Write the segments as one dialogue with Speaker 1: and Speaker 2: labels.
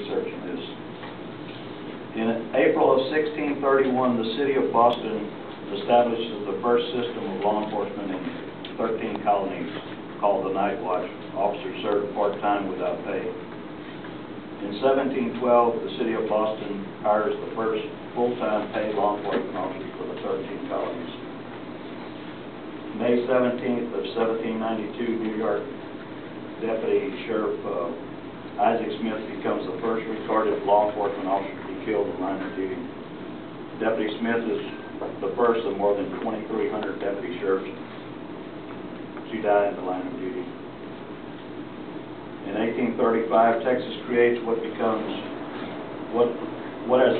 Speaker 1: researching this. In April of 1631, the city of Boston establishes the first system of law enforcement in 13 colonies called the Night Watch. Officers served part-time without pay. In 1712, the city of Boston hires the first full-time paid law enforcement officers for the 13 colonies. May 17th of 1792, New York Deputy Sheriff Isaac Smith becomes the first recorded law enforcement officer to be killed in line of duty. Deputy Smith is the first of more than 2,300 deputy sheriffs to die in the line of duty. In 1835, Texas creates what has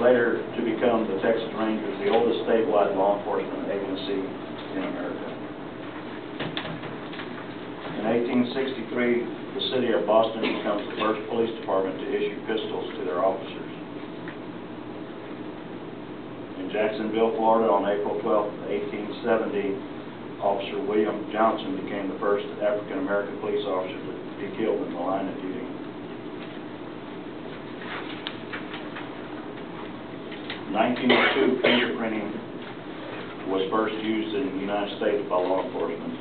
Speaker 1: later to become the Texas Rangers, the oldest statewide law enforcement agency in America. In 1863, the city of Boston becomes the first police department to issue pistols to their officers. In Jacksonville, Florida, on April 12, 1870, Officer William Johnson became the first African-American police officer to be killed in the line of duty. 1902, fingerprinting was first used in the United States by law enforcement.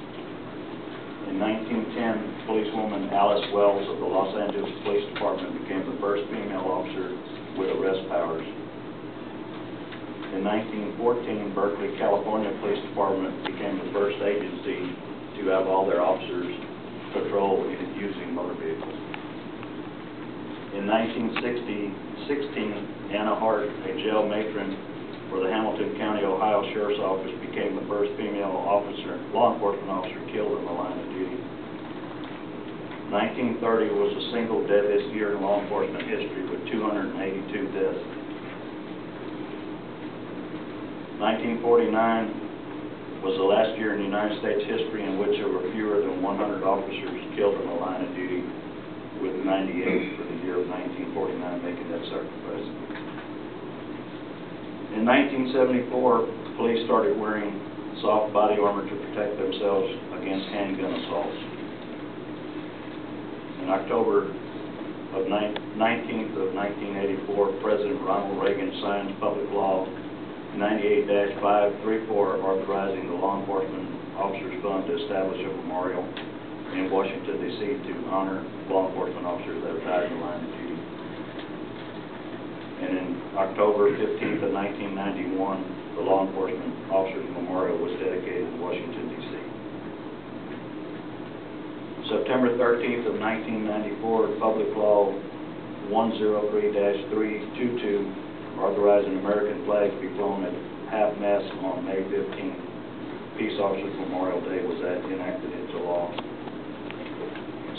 Speaker 1: In 1910, policewoman Alice Wells of the Los Angeles Police Department became the first female officer with arrest powers. In 1914, Berkeley, California Police Department became the first agency to have all their officers patrol using motor vehicles. In 1916, Anna Hart, a jail matron for the Hamilton County, Ohio Sheriff's Office, became the first female law enforcement officer killed in the line of duty. 1930 was the single deadliest year in law enforcement history with 282 deaths. 1949 was the last year in United States history in which there were fewer than 100 officers killed in the line of duty, with 98 for the year of 1949 making that sacrifice. In 1974, police started wearing soft body armor to protect themselves against handgun assaults. In October of 19th of 1984, President Ronald Reagan signed Public Law 98-534, authorizing the Law Enforcement Officers Fund to establish a memorial in Washington, D.C. to honor law enforcement officers that have died in the line of duty. And in October 15th of 1991, the Law Enforcement Officers Memorial was dedicated in Washington, D.C. September 13th of 1994, Public Law 103-322, authorizing American flags to be flown at half-mast on May 15th. Peace Officers Memorial Day was enacted into law.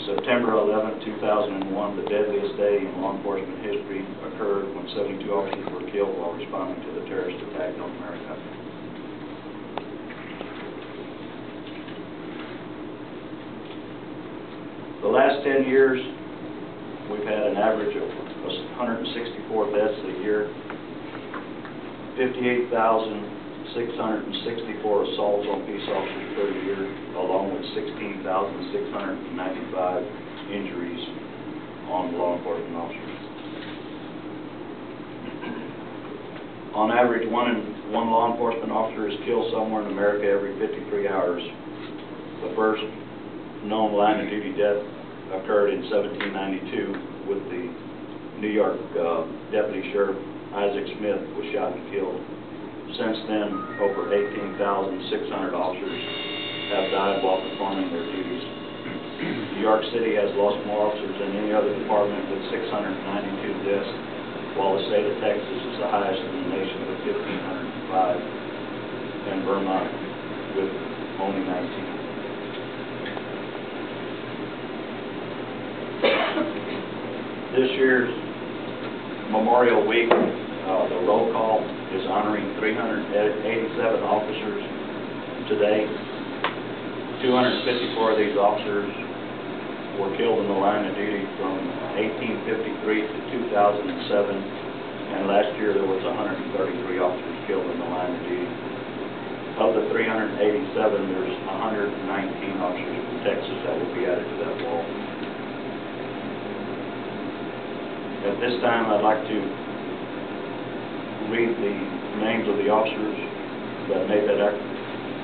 Speaker 1: September 11, 2001, the deadliest day in law enforcement history, occurred when 72 officers were killed while responding to the terrorist attack on America. The last 10 years, we've had an average of 164 deaths a year, 58,664 assaults on peace officers per year, along with 16,695 injuries on law enforcement officers. On average, one law enforcement officer is killed somewhere in America every 53 hours. The first known line of duty death occurred in 1792 with the New York Deputy Sheriff Isaac Smith was shot and killed. Since then, over 18,600 officers have died while performing their duties. New York City has lost more officers than any other department with 692 deaths, while the state of Texas is the highest in the nation with 1,505, and Vermont with only 19. This year's Memorial Week, the roll call is honoring 387 officers today. 254 of these officers were killed in the line of duty from 1853 to 2007, and last year there was 133 officers killed in the line of duty. Of the 387, there's 119 officers from Texas that will be added to that wall. At this time, I'd like to read the names of the officers that made that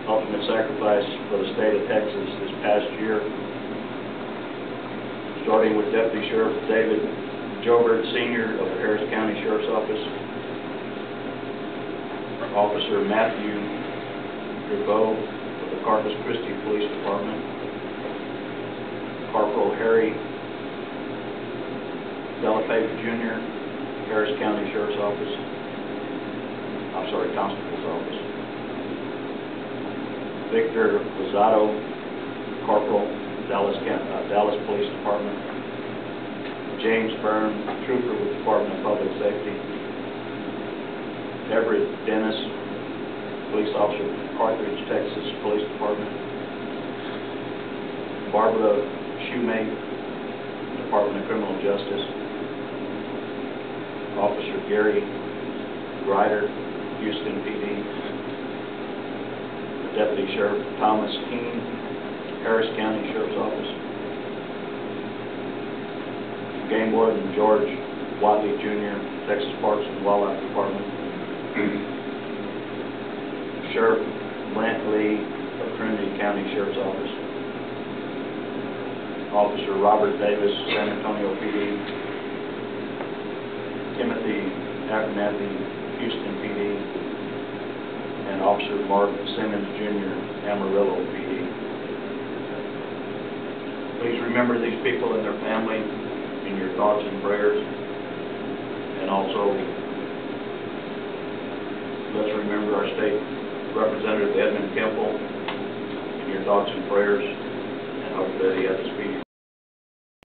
Speaker 1: ultimate sacrifice for the state of Texas this past year. Starting with Deputy Sheriff David Jobert, Sr. of the Harris County Sheriff's Office. Officer Matthew Dubois of the Corpus Christi Police Department. Corporal Harry Guadalupe, Jr., Harris County Sheriff's Office. Constable's Office. Victor Lozado, Corporal, Dallas Police Department. James Byrne, Trooper with Department of Public Safety. Everett Dennis, Police Officer with Carthage, Texas Police Department. Barbara Shoemate, Department of Criminal Justice. Officer Gary Ryder, Houston PD. Deputy Sheriff Thomas Keene, Harris County Sheriff's Office. Game Warden George Wadley, Jr., Texas Parks and Wildlife Department. Sheriff Brent Lee of Trinity County Sheriff's Office. Officer Robert Davis, San Antonio PD. Timothy Abernathy, Houston PD. And Officer Mark Simmons, Jr., Amarillo PD. Please remember these people and their family in your thoughts and prayers. And also, let's remember our state representative, Edmund Kemple, in your thoughts and prayers, and hope that he has a speedy